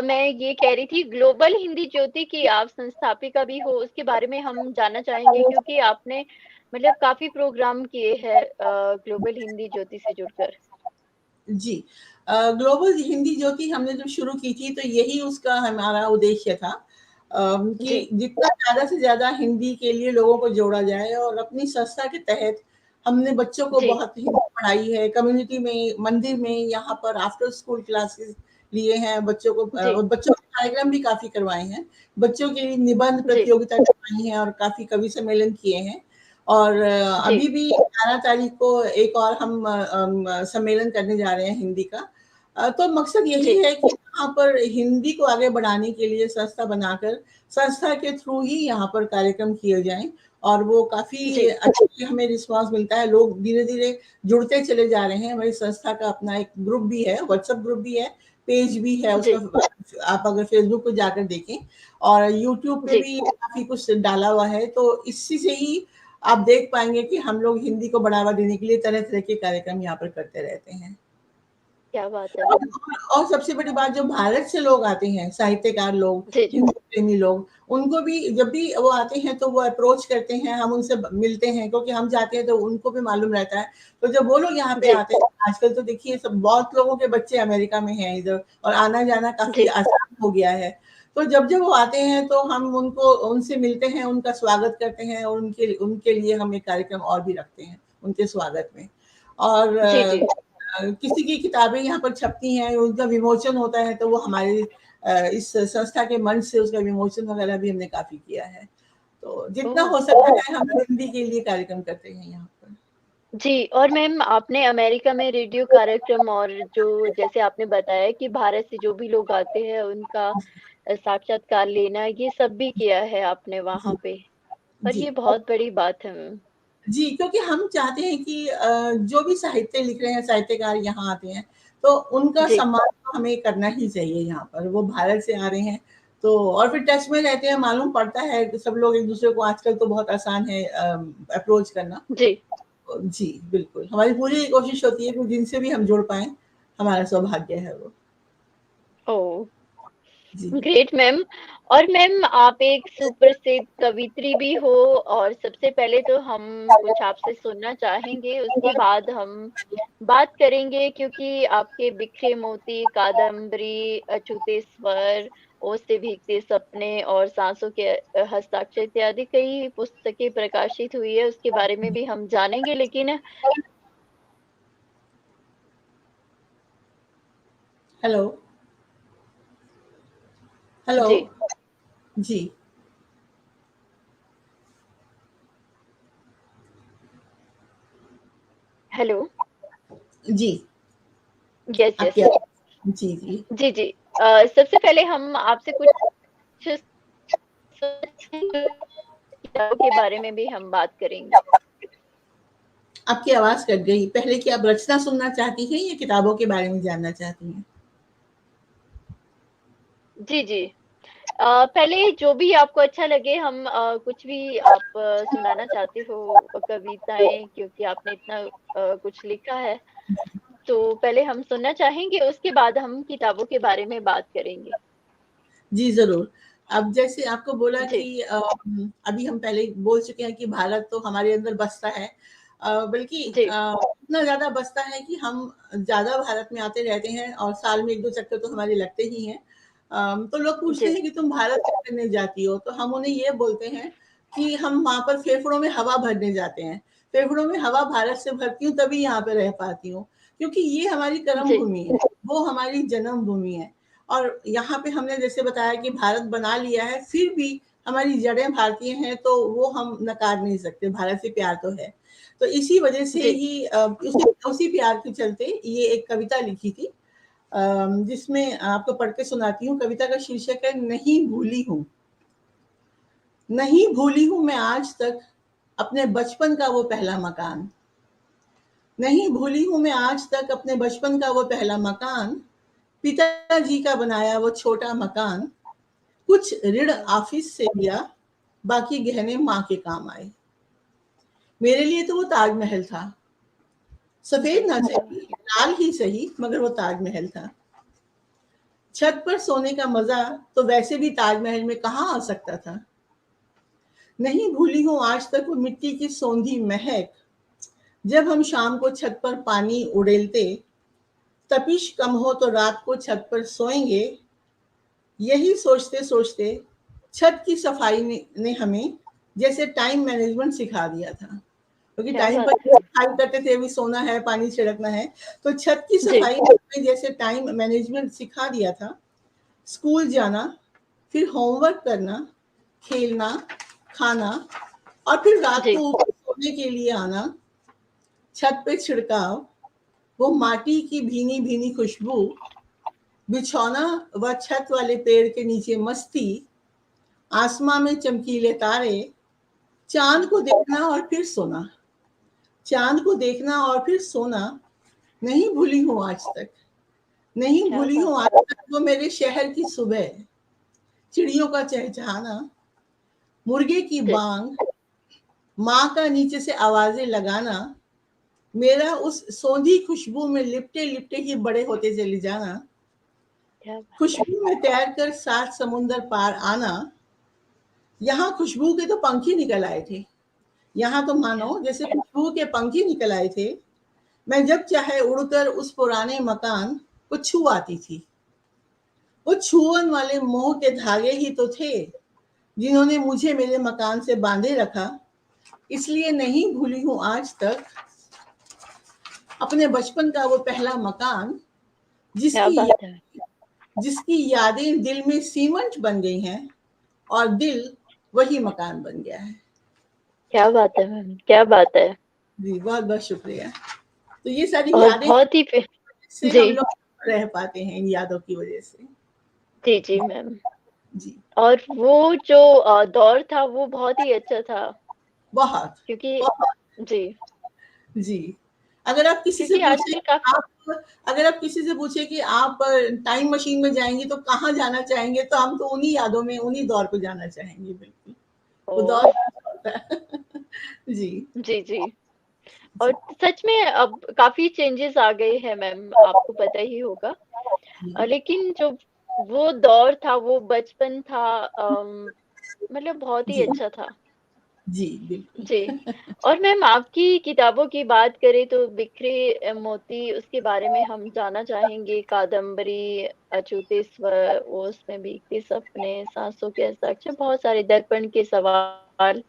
मैं ये कह रही थी ग्लोबल हिंदी ज्योति की आप संस्थापिका भी हो, उसके बारे में हम जानना चाहेंगे क्योंकि आपने मतलब काफ़ी प्रोग्राम किए हैं ग्लोबल हिंदी ज्योति से जुड़कर। जी। ग्लोबल हिंदी ज्योति हमने जब शुरू की थी, तो यही उसका हमारा उद्देश्य था। कि जी, जितना ज़्यादा से ज़्यादा हिंदी के लिए लोगों को जोड़ा जाए, और अपनी संस्था के तहत हमने बच्चों को जी, बहुत हिंदी पढ़ाई है, कम्युनिटी में, मंदिर में, यहाँ पर आफ्टर स्कूल क्लासेस लिए हैं बच्चों को, जी, और बच्चों के कार्यक्रम भी काफ़ी करवाए हैं। बच्चों के लिए निबंध जी, प्रतियोगिता करवाई है और काफ़ी कवि सम्मेलन किए हैं। और जी, अभी भी 11 तारीख को एक और हम सम्मेलन करने जा रहे हैं हिंदी का। तो मकसद यही जी, है कि यहाँ पर हिंदी को आगे बढ़ाने के लिए संस्था बनाकर, संस्था के थ्रू ही यहाँ पर कार्यक्रम किए जाएँ, और वो काफ़ी जी, अच्छा हमें रिस्पॉन्स मिलता है। लोग धीरे-धीरे जुड़ते चले जा रहे हैं। हमारी संस्था का अपना एक ग्रुप भी है, व्हाट्सएप ग्रुप भी है, पेज भी है उसका, जी, आप अगर फ़ेसबुक पे जाकर देखें, और यूट्यूब पे जी। भी काफ़ी कुछ डाला हुआ है। तो इसी से ही आप देख पाएँगे कि हम लोग हिंदी को बढ़ावा देने के लिए तरह-तरह के कार्यक्रम यहाँ पर करते रहते हैं। क्या बात है मैम। और सबसे बड़ी बात, जो भारत से लोग आते हैं, साहित्यकार लोग, जी, जी, हिंदी प्रेमी लोग, उनको भी जब भी वो आते हैं तो वो अप्रोच करते हैं, हम उनसे मिलते हैं, क्योंकि हम जाते हैं तो उनको भी मालूम रहता है। तो जब वो लोग यहाँ पे जी, आते हैं, आजकल तो देखिए सब बहुत लोगों के बच्चे अमेरिका में हैं इधर, और आना-जाना काफ़ी जी। आसान हो गया है। तो जब-जब वो आते हैं तो हम उनको उनसे मिलते हैं, उनका स्वागत करते हैं, और उनके उनके लिए हम एक कार्यक्रम और भी रखते हैं, उनके स्वागत में। और जी, जी। किसी की किताबें यहाँ पर छपती हैं, उनका विमोचन होता है, तो वो हमारे इस संस्था के मंच से उसका विमोचन वगैरह भी हमने काफ़ी किया है। तो जितना ओह! हो सकता है हम हिंदी के लिए कार्यक्रम करते हैं यहाँ पर। जी, और मैम आपने अमेरिका में रेडियो कार्यक्रम और जो जैसे आपने बताया कि भारत से जो भी लोग आते हैं उनका साक्षात्कार लेना, ये सब भी किया है आपने वहाँ जी, पे। और जी। ये बहुत बड़ी बात है मैम। जी, क्योंकि हम चाहते हैं कि जो भी साहित्य लिख रहे हैं, साहित्यकार यहाँ आते हैं, तो उनका जी, सम्मान तो हमें करना ही चाहिए यहाँ पर। वो भारत से आ रहे हैं, तो और फिर टच में रहते हैं, मालूम पड़ता है कि सब लोग एक-दूसरे को, आजकल तो बहुत आसान है अप्रोच करना। जी। जी, बिल्कुल। हमारी पूरी कोशिश होती है कि जिनसे भी हम जुड़ पाएँ, हमारा सौभाग्य है वो। ओह! जी। Great ma'am. और मैम आप एक सुप्रसिद्ध कवियत्री भी हो और सबसे पहले तो हम कुछ आपसे सुनना चाहेंगे, उसके बाद हम बात करेंगे क्योंकि आपके बिखरे मोती, कादम्बरी, अछूते स्वर, ओस से भीगते सपने और सांसों के हस्ताक्षर इत्यादि कई पुस्तकें प्रकाशित हुई है, उसके बारे में भी हम जानेंगे लेकिन हेलो, हेलो। जी, जी, हेलो। जी, यस, आपकी यस। आवाज़, जी, जी। जी, जी। सबसे पहले हम आपसे कुछ किताबों के बारे में भी हम बात करेंगे। आपकी आवाज़ कट गई। पहले क्या आप रचना सुनना चाहती हैं या किताबों के बारे में जानना चाहती हैं? जी, जी। पहले जो भी आपको अच्छा लगे हम कुछ भी आप सुनाना चाहते हो कविताएँ क्योंकि आपने इतना कुछ लिखा है, तो पहले हम सुनना चाहेंगे, उसके बाद हम किताबों के बारे में बात करेंगे। जी, ज़रूर। अब जैसे आपको बोला जी, कि अभी हम पहले बोल चुके हैं कि भारत तो हमारे अंदर बसता है। बल्कि जी, इतना ज़्यादा बसता है कि हम ज़्यादा भारत में आते रहते हैं, और साल में 1-2 चक्कर तो हमारे लगते ही हैं। तो लोग पूछते जी, हैं कि तुम भारत क्या करने जाती हो? तो हम उन्हें ये बोलते हैं कि हम वहाँ पर फेफड़ों में हवा भरने जाते हैं। फेफड़ों में हवा भारत से भरती हूँ, तभी यहाँ पे रह पाती हूँ। क्योंकि ये हमारी कर्म जी, भूमि है, वो हमारी जन्म भूमि है। और यहाँ पे हमने जैसे बताया कि भारत बना लिया है, फिर भी हमारी जड़ें भारतीय हैं, तो वो हम नकार नहीं सकते, भारत से प्यार तो है। तो इसी वजह से जी, ही उसी प्यार के चलते ये एक कविता लिखी थी, जिसमें आपको पढ़ के सुनाती हूँ। कविता का शीर्षक है, नहीं भूली हूँ। नहीं भूली हूँ मैं आज तक अपने बचपन का वो पहला मकान। नहीं भूली हूँ मैं आज तक अपने बचपन का वो पहला मकान, पिताजी का बनाया वो छोटा मकान। कुछ ऋण हुँ, ऑफिस से लिया, बाकी गहने माँ के काम आए। मेरे लिए तो वो ताजमहल था, सफेद जी, ना सही, लाल ही सही, मगर वो ताजमहल था। छत पर सोने का मजा तो वैसे भी ताजमहल में कहाँ आ सकता था। नहीं भूली हूँ आज तक वो मिट्टी की सौंधी महक, जब हम शाम को छत पर पानी उड़ेलते, तपिश कम हो तो रात को छत पर सोएंगे, यही सोचते सोचते छत की सफाई ने हमें जैसे टाइम मैनेजमेंट सिखा दिया था, क्योंकि क्या टाइम बात पर है। सफाई करते थे, अभी सोना है, पानी छिड़कना है, तो छत की जी, सफाई ने हमें जैसे टाइम मैनेजमेंट सिखा दिया था। स्कूल जाना, फिर होमवर्क करना, खेलना, खाना, और फिर रात जी, को ऊपर सोने के लिए आना, छत पे छिड़काव, वो माटी की भीनी भीनी खुशबू, बिछौना व छत वाले पेड़ के नीचे मस्ती, आसमां में चमकीले तारे, चांद को देखना और फिर सोना, चांद को देखना और फिर सोना, नहीं भूली हूँ आज तक, नहीं क्या भूली बात हूँ है। आज तक वो मेरे शहर की सुबह, चिड़ियों का चहचहाना, मुर्गे की जी, बांग, माँ का नीचे से आवाजें लगाना, मेरा उस सौंधी खुशबू में लिपटे लिपटे ही बड़े होते चले जाना, क्या बात। खुशबू में तैर कर 7 समुंदर पार आना। यहाँ खुशबू के तो पंख ही निकल आए थे, यहाँ तो क्या मानो जैसे खुशबू के पंख ही निकल आए थे। मैं जब चाहे उड़कर उस पुराने मकान को छू आती थी। वो छुअन वाले मोह के धागे ही तो थे जिन्होंने मुझे मेरे मकान से बांधे रखा। इसलिए नहीं भूली हूँ आज तक अपने बचपन का वो पहला मकान, क्या जिसकी बात है। जिसकी यादें दिल में सीमेंट बन गई हैं और दिल वही मकान बन गया है। क्या बात है मैम, क्या बात है। जी, बहुत बहुत शुक्रिया। तो ये सारी और यादें बहुत ही से जी, हम लोग रह पाते हैं, इन यादों की वजह से। जी, जी मैम। जी, और वो जो दौर था वो बहुत ही अच्छा था, बहुत क्योंकि बहुत। जी, जी, अगर आप किसी से क्योंकि पूछे आजकल काफ़ी आप अगर आप किसी से पूछे कि आप टाइम मशीन में जाएंगे तो कहाँ जाना चाहेंगे, तो हम तो उन्हीं यादों में, उन्हीं दौर पे जाना चाहेंगे। बिल्कुल, वो ओह! दौर अच्छा होता है। जी, जी, जी। और जी, सच में अब काफ़ी चेंजेस आ गए हैं मैम, आपको पता ही होगा। जी, लेकिन जो वो दौर था, वो बचपन था, मतलब बहुत ही जी, अच्छा था। जी, बिल्कुल। जी। और मैम आपकी किताबों की बात करें तो बिखरे मोती, उसके बारे में हम जानना चाहेंगे। कादम्बरी, अछूते स्वर, ओस में भीगते सपने, सांसों के हस्ताक्षर, बहुत सारे, दर्पण के सवाल,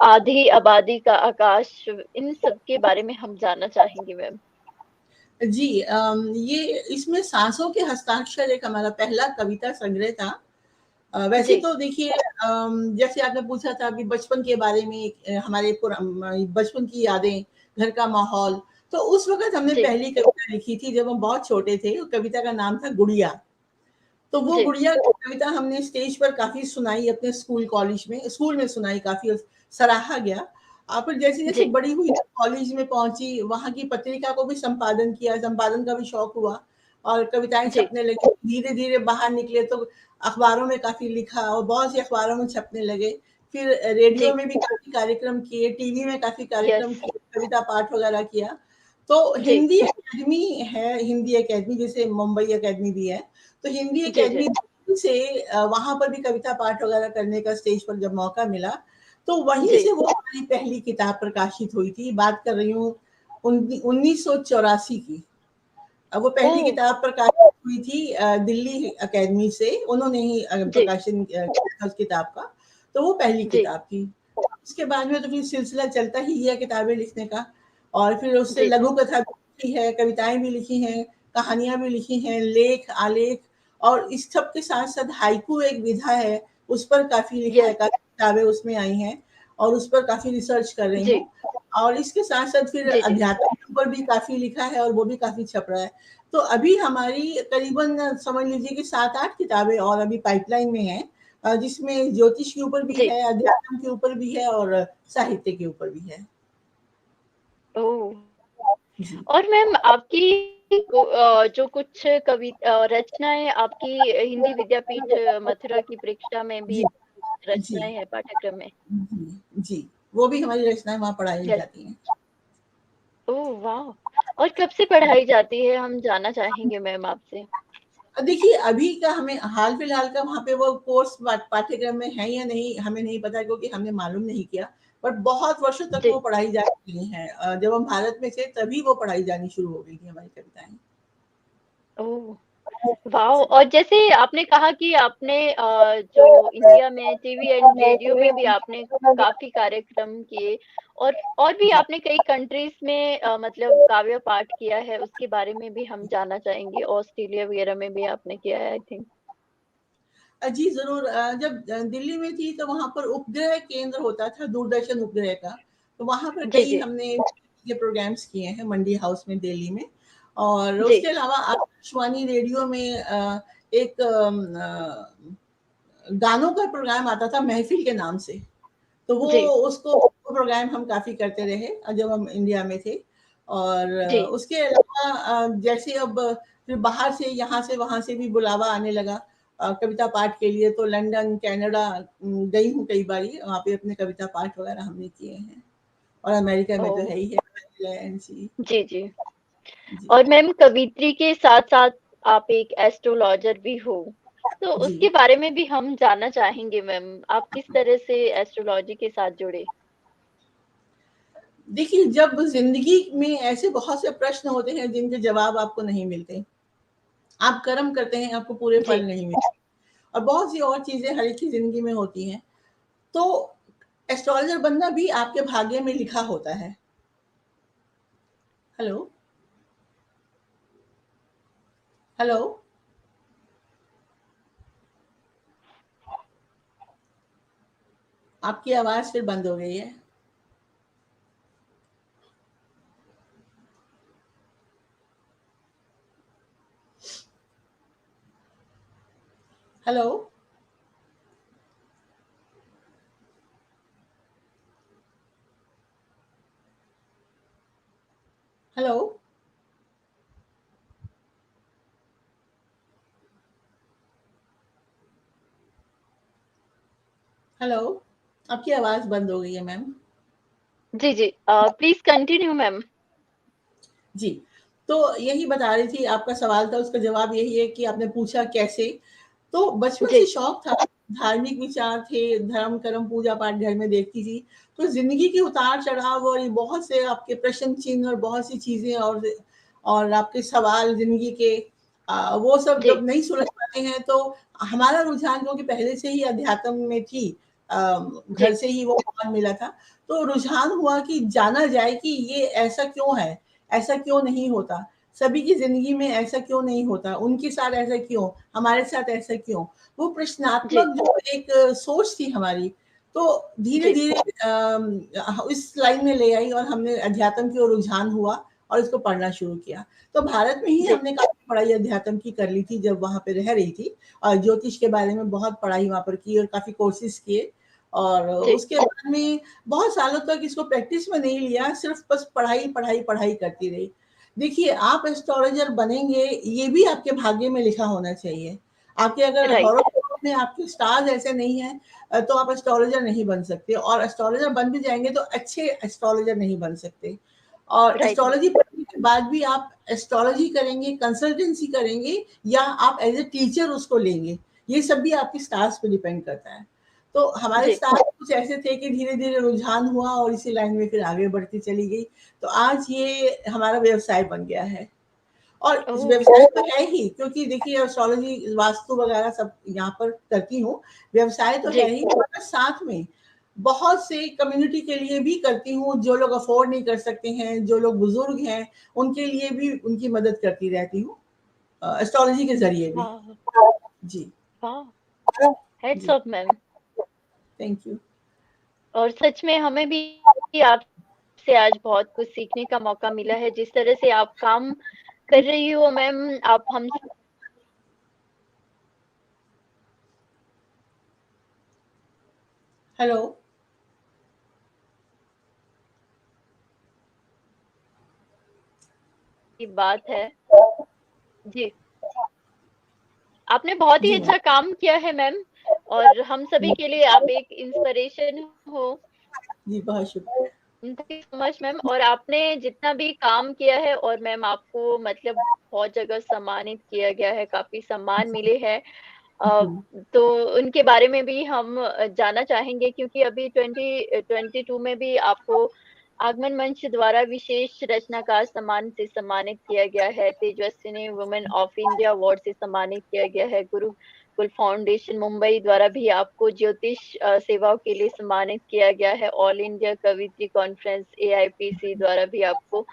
आधी आबादी का आकाश, इन सब के बारे में हम जानना चाहेंगे मैम। जी, ये इसमें सांसों के हस्ताक्षर एक हमारा पहला कविता संग्रह था। वैसे जी, तो देखिए, जैसे आपने पूछा था अभी बचपन के बारे में, हमारे बचपन की यादें, घर का माहौल, तो उस वक़्त हमने जी, पहली कविता लिखी थी जब हम बहुत छोटे थे। वो कविता का नाम था गुड़िया। तो वो जी, गुड़िया कविता हमने स्टेज पर काफ़ी सुनाई, अपने स्कूल कॉलेज में, स्कूल में सुनाई, काफ़ी सराहा गया। फिर जैसे-जैसे जी, बड़ी हुई, कॉलेज में पहुँची, वहाँ की पत्रिका को भी संपादन किया, संपादन का भी शौक हुआ और कविताएँ जी, छपने लगी। धीरे-धीरे बाहर निकले तो अखबारों में काफ़ी लिखा और बहुत सी अखबारों में छपने लगे। फिर रेडियो जी, में भी काफ़ी कार्यक्रम किए, टीवी में काफ़ी कार्यक्रम यस, किए, कविता पाठ वगैरह किया। तो जी, हिंदी अकादमी है, हिंदी अकादमी जैसे मुंबई अकादमी भी है, तो हिंदी जी, जी, अकादमी से वहाँ पर भी कविता पाठ वगैरह करने का स्टेज पर जब मौका मिला, तो वहीं जी, से वो हमारी पहली किताब प्रकाशित हुई थी। बात कर रही हूँ 1984 की। वो पहली ओह! किताब प्रकाशित हुई थी दिल्ली अकादमी से, उन्होंने ही जी, प्रकाशन किया था उस किताब का, तो वो पहली जी, किताब थी। उसके बाद में तो फिर सिलसिला चलता ही गया किताबें लिखने का, और फिर उससे जी, लघु कथा भी लिखी है, कविताएँ भी लिखी हैं, कहानियाँ भी लिखी हैं, लेख, आलेख, और इस सब के साथ-साथ हाइकू एक विधा है, उस पर काफ़ी लिखा है, यस, काफ़ी किताबें उसमें आई हैं और उस पर काफ़ी रिसर्च कर रही जी, हूँ। और इसके साथ-साथ फिर जी, जी, अध्यात्म के ऊपर भी काफ़ी लिखा है और वो भी काफ़ी छप रहा है। तो अभी हमारी करीबन समझ लीजिए कि 7-8 किताबें और अभी पाइपलाइन में हैं, जिसमें ज्योतिष के ऊपर भी जी, है, अध्यात्म के ऊपर भी है और साहित्य के ऊपर भी है। ओह! जी। और मैम आपकी जो कुछ रचनाएँ आपकी हिंदी विद्यापीठ मथुरा की परीक्षा में भी जी, जी, रचनाएँ हैं पाठ्यक्रम में? जी, जी। वो भी हमारी रचनाएँ वहाँ पढ़ाई यस। जाती हैं। ओह वाह! और कब से पढ़ाई जाती है, हम जानना चाहेंगे मैम आपसे? देखिए, अभी का हमें हाल-फिलहाल का वहाँ पे वो कोर्स पाठ्यक्रम में है या नहीं, हमें नहीं पता, क्योंकि हमने मालूम नहीं किया। बट बहुत वर्षों तक जी, वो पढ़ाई जा रही हैं। जब हम भारत में थे तभी वो पढ़ाई जानी शुरू हो गई थी हमारी कविताएँ। ओह! वाओ! और जैसे आपने कहा कि आपने जो इंडिया में टीवी एंड रेडियो में भी आपने काफ़ी कार्यक्रम किए और भी जी। आपने कई कंट्रीज़ में मतलब काव्य पाठ किया है, उसके बारे में भी हम जानना चाहेंगे। ऑस्ट्रेलिया वगैरह में भी आपने किया है आई थिंक। जी, ज़रूर जब दिल्ली में थी तो वहाँ पर उपग्रह केंद्र होता था, दूरदर्शन उपग्रह का, तो वहाँ पर जी, कई जी। हमने ये प्रोग्राम्स किए हैं मंडी हाउस में दिल्ली में। और जी, उसके अलावा आकाशवाणी रेडियो में एक गानों का प्रोग्राम आता था महफ़िल के नाम से। तो वो जी, उसको वो प्रोग्राम हम काफ़ी करते रहे जब हम इंडिया में थे। और जी। उसके अलावा जैसे अब फिर बाहर से यहाँ से वहाँ से भी बुलावा आने लगा कविता पाठ के लिए, तो लंदन, कनाडा गई हूँ कई बारी, वहाँ पे अपने कविता पाठ वग़ैरह हमने किए हैं। और अमेरिका में तो ओह! है ही है, इंग्लैंड जी, जी, जी। जी, और मैम कवियत्री के साथ-साथ आप एक एस्ट्रोलॉजर भी हो, तो जी। उसके बारे में भी हम जानना चाहेंगे मैम, आप किस तरह से एस्ट्रोलॉजी के साथ जुड़े? देखिए, जब ज़िंदगी में ऐसे बहुत से प्रश्न होते हैं जिनके जवाब आपको नहीं मिलते, आप कर्म करते हैं, आपको पूरे फल जी, नहीं मिलते और बहुत सी और चीज़ें हर एक की ज़िंदगी में होती हैं। तो एस्ट्रोलॉजर बनना भी आपके भाग्य में लिखा होता है। हेलो, हेलो, आपकी आवाज़ फिर बंद हो गई है। हेलो, हेलो, हेलो, आपकी आवाज़ बंद हो गई है मैम। जी, जी। Please continue ma'am. जी, तो यही बता रही थी आपका सवाल था उसका जवाब यही है कि आपने पूछा कैसे? तो बचपन जी, से शौक था, धार्मिक विचार थे, धर्म, कर्म, पूजा-पाठ घर में देखती थी। तो ज़िंदगी के उतार-चढ़ाव और ये बहुत से आपके प्रश्न चिन्ह और बहुत सी चीज़ें और आपके सवाल ज़िंदगी के वो सब जी, जब नहीं सुलझ पाते हैं तो हमारा रुझान क्योंकि पहले से ही अध्यात्म में थी घर जी, से ही वो ज्ञान मिला था। तो रुझान हुआ कि जाना जाए कि ये ऐसा क्यों है? ऐसा क्यों नहीं होता? सभी की ज़िंदगी में ऐसा क्यों नहीं होता? उनके साथ ऐसा क्यों? हमारे साथ ऐसा क्यों? वो जी, प्रश्नात्मक जो एक सोच थी हमारी, तो जी, धीरे-धीरे इस लाइन में ले आई और हमने अध्यात्म की ओर रुझान हुआ और इसको पढ़ना शुरू किया। तो भारत में ही जी, हमने काफ़ी पढ़ाई अध्यात्म की कर ली थी जब वहाँ पे रह रही थी और ज्योतिष के बारे में बहुत पढ़ाई वहाँ पर की और काफ़ी कोर्सेज़ किए और जी, उसके बाद में बहुत सालों तक इसको प्रैक्टिस में नहीं लिया, सिर्फ़ बस पढ़ाई, पढ़ाई, पढ़ाई करती रही। देखिए, आप एस्ट्रोलॉज़र बनेंगे, ये भी आपके भाग्य में लिखा होना चाहिए। आपके अगर राइट, हॉरोस्कोप में आपके स्टार्स ऐसे नहीं हैं तो आप एस्ट्रोलॉज़र नहीं बन सकते और एस्ट्रोलॉज़र बन भी जाएँगे तो अच्छे एस्ट्रोलॉज़र नहीं बन सकते। और राइट मैम, एस्ट्रोलॉजी पढ़ने के बाद भी आप एस्ट्रोलॉजी करेंगे, कंसल्टेंसी करेंगे या आप एज़ अ टीचर उसको लेंगे। ये सब भी आपके स्टार्स पे डिपेंड करता है। तो हमारे जी, स्टार्स कुछ ऐसे थे कि धीरे-धीरे रुझान हुआ और इसी लाइन में फिर आगे बढ़ती चली गई। तो आज ये हमारा व्यवसाय बन गया है और इस ओह! व्यवसाय तो है ही क्योंकि देखिए एस्ट्रोलॉजी, वास्तु वगैरह सब यहाँ पर करती हूँ। व्यवसाय तो है जी, ही मगर साथ में बहुत से कम्युनिटी के लिए भी करती हूँ, जो लोग अफ़ोर्ड नहीं कर सकते हैं, जो लोग बुज़ुर्ग हैं, उनके लिए भी उनकी मदद करती रहती हूँ एस्ट्रोलॉजी के ज़रिए भी। वाह! जी, वाह! हैट्स जी, ऑफ मैम। Thank you. और सच में हमें भी आपसे आज बहुत कुछ सीखने का मौका मिला है, जिस तरह से आप काम कर रही हो मैम, आप हम हेलो, की बात है। जी, आपने बहुत ही जी मैम। अच्छा काम किया है मैम और हम सभी के लिए आप एक इंस्पिरेशन हो। जी, बहुत शुक्रिया। Thank you so much ma'am और आपने जितना भी काम किया है और मैम आपको मतलब बहुत जगह सम्मानित किया गया है, काफ़ी सम्मान मिले हैं। अ, हुँ, तो उनके बारे में भी हम जानना चाहेंगे क्योंकि अभी 2022 में भी आपको आगमन मंच द्वारा विशेष रचनाकार सम्मान से सम्मानित किया गया है। Tejaswini women of India award से सम्मानित किया गया है। गुरुकुल फाउंडेशन मुंबई द्वारा भी आपको ज्योतिष सेवाओं के लिए सम्मानित किया गया है। ऑल इंडिया कवित्री कॉन्फ्रेंस AIPC द्वारा भी आपको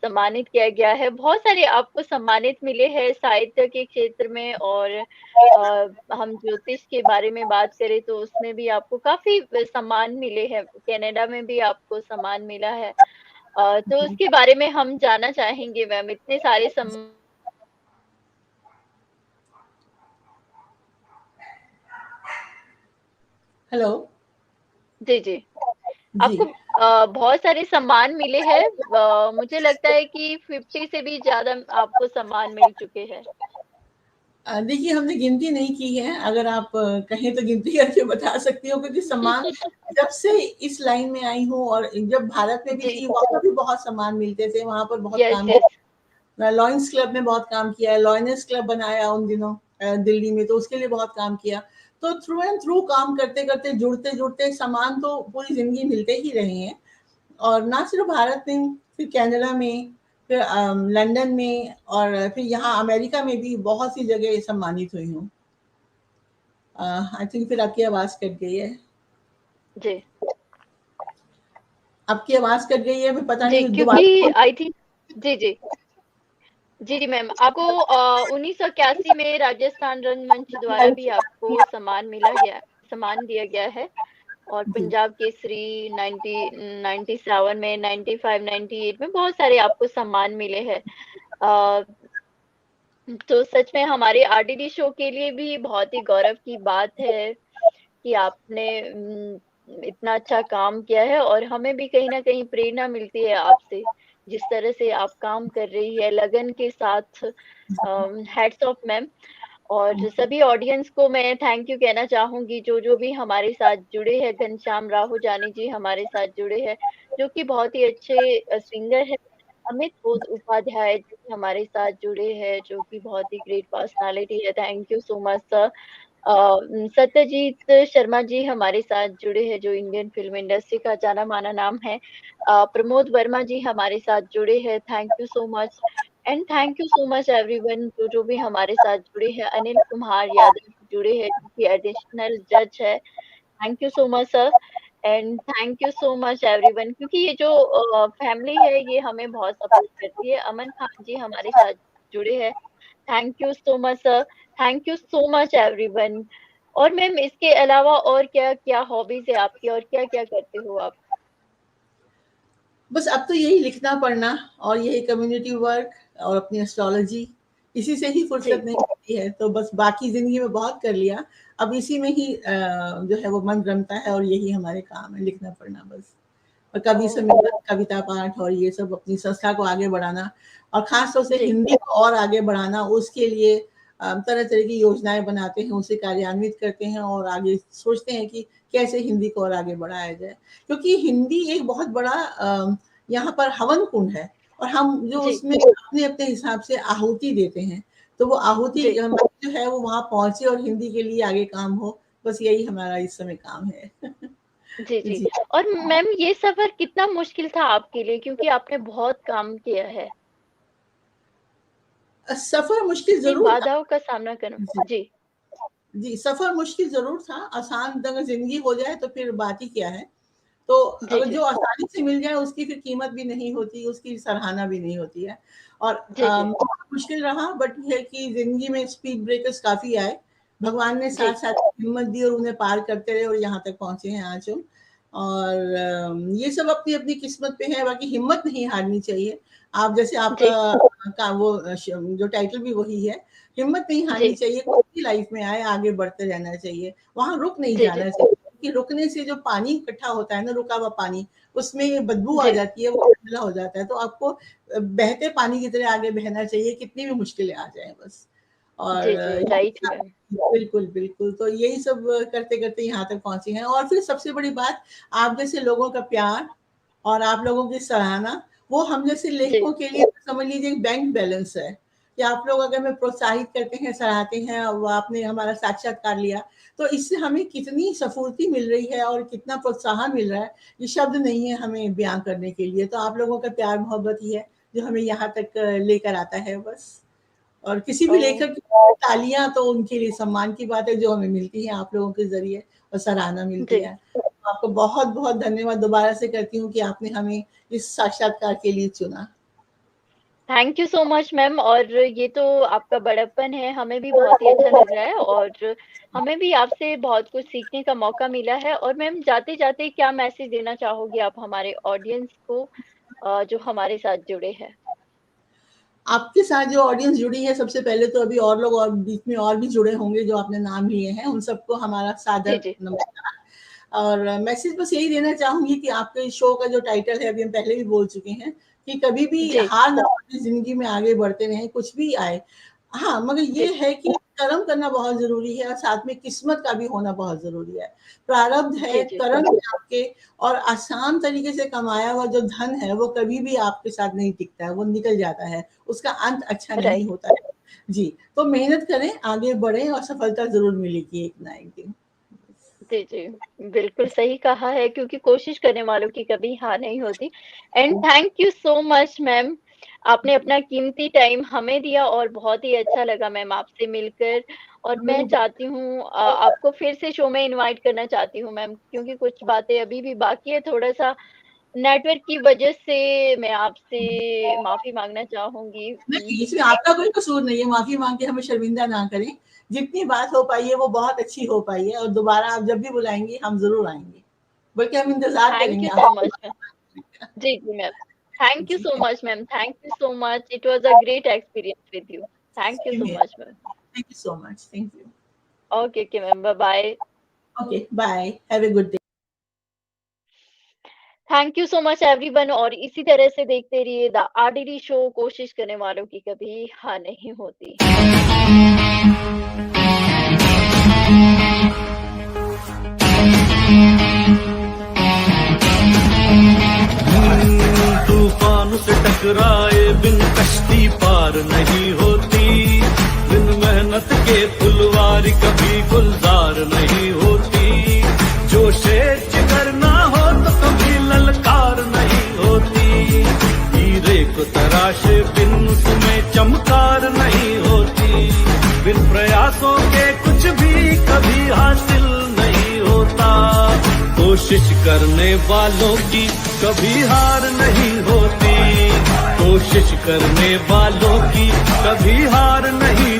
सम्मानित किया गया है। बहुत सारे आपको सम्मानित मिले हैं साहित्य के क्षेत्र में, और हम ज्योतिष के बारे में बात करें तो उसमें भी आपको काफी सम्मान मिले हैं। कनाडा में भी आपको सम्मान मिला है। तो उसके बारे में हम जानना चाहेंगे मैम, इतने सारे हेलो। जी जी, जी आपको बहुत सारे सम्मान मिले हैं। मुझे लगता है कि 50 से भी ज्यादा आपको सम्मान मिल चुके हैं। देखिए, हमने गिनती नहीं की है, अगर आप कहें तो गिनती करके बता सकती हूँ, क्योंकि सम्मान जब से इस लाइन में आई हूँ और जब भारत में भी जी थी, वहाँ भी बहुत सम्मान मिलते थे, वहाँ पर बहुत यस काम यस किया। लॉयंस क्लब में बहुत काम किया है, लॉयनेस क्लब बनाया उन दिनों दिल्ली में, तो उसके लिए बहुत काम किया। तो थ्रू एंड थ्रू काम करते करते, जुड़ते जुड़ते सम्मान तो पूरी जिंदगी मिलते ही रहे हैं। और ना सिर्फ भारत में, फिर कनाडा में, फिर लंदन में, और फिर यहाँ अमेरिका में भी बहुत सी जगह सम्मानित हुई हूँ। आई थिंक फिर आपकी आवाज कट गई है। जी आपकी आवाज कट गई है, मैं पता जी, नहीं क्योंकि दोबारा। आई थिंक जी जी जी जी मैम, आपको 1981 में राजस्थान रंगमंच द्वारा भी आपको सम्मान दिया गया है। और जी पंजाब केसरी 97 में, 95 98 में बहुत सारे आपको सम्मान मिले हैं। अ, तो सच में हमारे RDD शो के लिए भी बहुत ही गौरव की बात है कि आपने इतना अच्छा काम किया है, और हमें भी कहीं ना कहीं प्रेरणा मिलती है आपसे। जिस तरह से आप काम कर रही है लगन के साथ, हैट्स ऑफ मैम। और सभी ऑडियंस को मैं थैंक यू कहना चाहूंगी, जो जो भी हमारे साथ जुड़े हैं। घनश्याम राहुजानी जी हमारे साथ जुड़े हैं, जो कि बहुत ही अच्छे सिंगर है। अमित उपाध्याय जी हमारे साथ जुड़े हैं, जो कि बहुत ही ग्रेट पर्सनालिटी है। Thank you so much sir. Satyajit Sharma ji हमारे साथ जुड़े हैं, जो इंडियन फिल्म इंडस्ट्री का जाना माना नाम है। प्रमोद वर्मा जी हमारे साथ जुड़े हैं, thank you so much. And thank you so much everyone, जो जो भी हमारे साथ जुड़े हैं। अनिल कुमार यादव जुड़े हैं, जो कि एडिशनल जज है, thank you so much sir. And thank you so much everyone, क्योंकि ये जो फैमिली है ये हमें बहुत सपोर्ट करती है। अमन खान जी हमारे साथ जुड़े हैं, thank you so much sir. Thank you so much everyone. और मैम, इसके अलावा और क्या क्या हॉबीज है आपकी, और क्या क्या करते हो आप? बस अब तो यही लिखना पढ़ना, और यही कम्युनिटी वर्क, और अपनी एस्ट्रोलॉजी, इसी से ही फुर्सत जी नहीं मिलती है। तो बस बाकी जिंदगी में बहुत कर लिया, अब इसी में ही जो है वो मन रमता है, और यही हमारे काम है, लिखना पढ़ना बस। और कवि ओ सम्मेलन, कविता पाठ, और ये सब अपनी संस्था को आगे बढ़ाना, और खास तौर से जी हिंदी को और आगे बढ़ाना, उसके लिए तरह तरह की योजनाएं बनाते हैं, उसे कार्यान्वित करते हैं, और आगे सोचते हैं कि कैसे हिंदी को और आगे बढ़ाया जाए। क्योंकि हिंदी एक बहुत बड़ा यहाँ पर हवन कुंड है, और हम जो जी उसमें अपने अपने हिसाब से आहुति देते हैं, तो वो आहुति जी हमारी जो है वो वहाँ पहुंचे, और हिंदी के लिए आगे काम हो। बस यही हमारा इस समय काम है। जी जी। जी। और मैम, ये सफर कितना मुश्किल था आपके लिए, क्योंकि आपने बहुत काम किया है? सफर मुश्किल कितनी जरूर था। बाधाओं का सामना करना? जी जी जी, सफर मुश्किल जरूर था। आसान अगर जिंदगी हो जाए तो फिर बात ही क्या है। तो जी अगर जी जो आसानी से मिल जाए उसकी फिर कीमत भी नहीं होती, उसकी सराहना भी नहीं होती है। और जी जी मुश्किल रहा, बट ये है कि जिंदगी में स्पीड ब्रेकर्स काफी आए। भगवान ने जी साथ साथ हिम्मत दी, और उन्हें पार करते रहे, और यहाँ तक पहुंचे हैं आज हम। और ये सब अपनी अपनी किस्मत पे है, बाकी हिम्मत नहीं हारनी चाहिए। आप जैसे जी आपका का वो जो टाइटल भी वही है, हिम्मत नहीं हारनी जी चाहिए। कोई भी लाइफ में आए, आगे बढ़ते रहना चाहिए, वहां रुक नहीं जी जाना जी चाहिए। कि रुकने से जो पानी इकट्ठा होता है ना, रुका हुआ पानी, उसमें बदबू आ जी जाती है, वो गंदला हो जाता है। तो आपको बहते पानी की तरह आगे बहना चाहिए, कितनी भी मुश्किलें आ जाए बस। और जी जी राइट मैम। बिल्कुल बिल्कुल, तो यही सब करते करते यहाँ तक पहुंचे हैं। और फिर सबसे बड़ी बात, आप जैसे लोगों का प्यार, और आप लोगों की सराहना, वो हम जैसे जी लेखकों के लिए समझ लीजिए एक बैंक बैलेंस है, कि आप लोग अगर हमें प्रोत्साहित करते हैं, सराहते हैं, वो आपने हमारा साक्षात्कार लिया, तो इससे हमें कितनी स्फूर्ति मिल रही है और कितना प्रोत्साहन मिल रहा है, ये शब्द नहीं है हमें बयान करने के लिए। तो आप लोगों का प्यार मोहब्बत ही है जो हमें यहाँ तक लेकर आता है बस। और किसी भी ओह! लेखक की तालियाँ तो उनके लिए सम्मान की बात है जो हमें मिलती है आप लोगों के ज़रिए और सराहना मिलती जी। है। आपको बहुत-बहुत धन्यवाद दोबारा से करती हूँ कि आपने हमें इस साक्षात्कार के लिए चुना। Thank you so much ma'am, और ये तो आपका बड़प्पन है, हमें भी बहुत ही अच्छा लग रहा है और हमें भी आपसे बहुत कुछ सीखने का मौका मिला है। और मैम जाते-जाते क्या मैसेज देना चाहोगी आप हमारे ऑडियंस को जो हमारे साथ जुड़े हैं? आपके साथ जो ऑडियंस जुड़ी है, सबसे पहले तो अभी और लोग और बीच में और भी जुड़े होंगे जो आपने नाम लिए हैं, उन सबको हमारा जी, सादर जी। नमस्कार। और मैसेज बस यही देना चाहूँगी कि आपके शो का जो टाइटल है, अभी हम पहले भी बोल चुके हैं कि कभी भी जी, हार ना माने, ज़िंदगी में आगे बढ़ते रहें, कुछ भी आए। हाँ, मगर जी, ये है कि कर्म करना बहुत ज़रूरी है और साथ में किस्मत का भी होना बहुत ज़रूरी है। प्रारब्ध है, जी, जी, कर्म है आपके, और आसान तरीके से कमाया हुआ जो धन है, वो कभी भी आपके साथ नहीं टिकता है, वो निकल जाता है, उसका अंत अच्छा नहीं राइट। होता है। जी, तो मेहनत करें, आगे बढ़ें और सफलता ज़रूर मिलेगी एक ना एक दिन। जी, जी। बिल्कुल सही कहा है, क्योंकि कोशिश करने वालों की कभी हार नहीं होती। And thank you so much ma'am, आपने अपना कीमती टाइम हमें दिया और बहुत ही अच्छा लगा मैम आपसे मिलकर। और मैं चाहती हूँ आपको फिर से शो में इनवाइट करना चाहती हूँ मैम, क्योंकि कुछ बातें अभी भी बाकी है, थोड़ा-सा नेटवर्क की वजह से मैं आपसे माफ़ी माँगना चाहूँगी। नहीं, इसमें आपका कोई कसूर नहीं है, माफ़ी माँग के हमें शर्मिंदा ना करें। जितनी बात हो पाई है, वो बहुत अच्छी हो पाई है और दोबारा आप जब भी बुलाएँगी, हम ज़रूर आएँगे। बल्कि हम इंतज़ार थैंक करेंगे यू सो आपका। Much ma'am. जी, जी मैम। Thank you जी, so much, ma'am. Thank you so much. It was a great experience with you. Thank you same so here. much, ma'am. Thank you so much. Thank you. Okay, okay, ma'am. Bye-bye. Okay, bye. Have a good day. Thank you so much everyone, और इसी तरह से देखते रहिए the RDD show, कोशिश करने वालों की कभी हार नहीं होती। तूफान से टकराए बिन कश्ती पार नहीं होती, बिन मेहनत के फुलवारी कभी गुलजार नहीं होती। जो शेर जिगर ना हो तो कभी ललकार नहीं होती, हीरे को तराशे बिन उसमें चमकार नहीं होती। बिन प्रयासों के कुछ भी कभी हासिल नहीं होता, कोशिश करने वालों की कभी हार नहीं होती, कोशिश करने वालों की कभी हार नहीं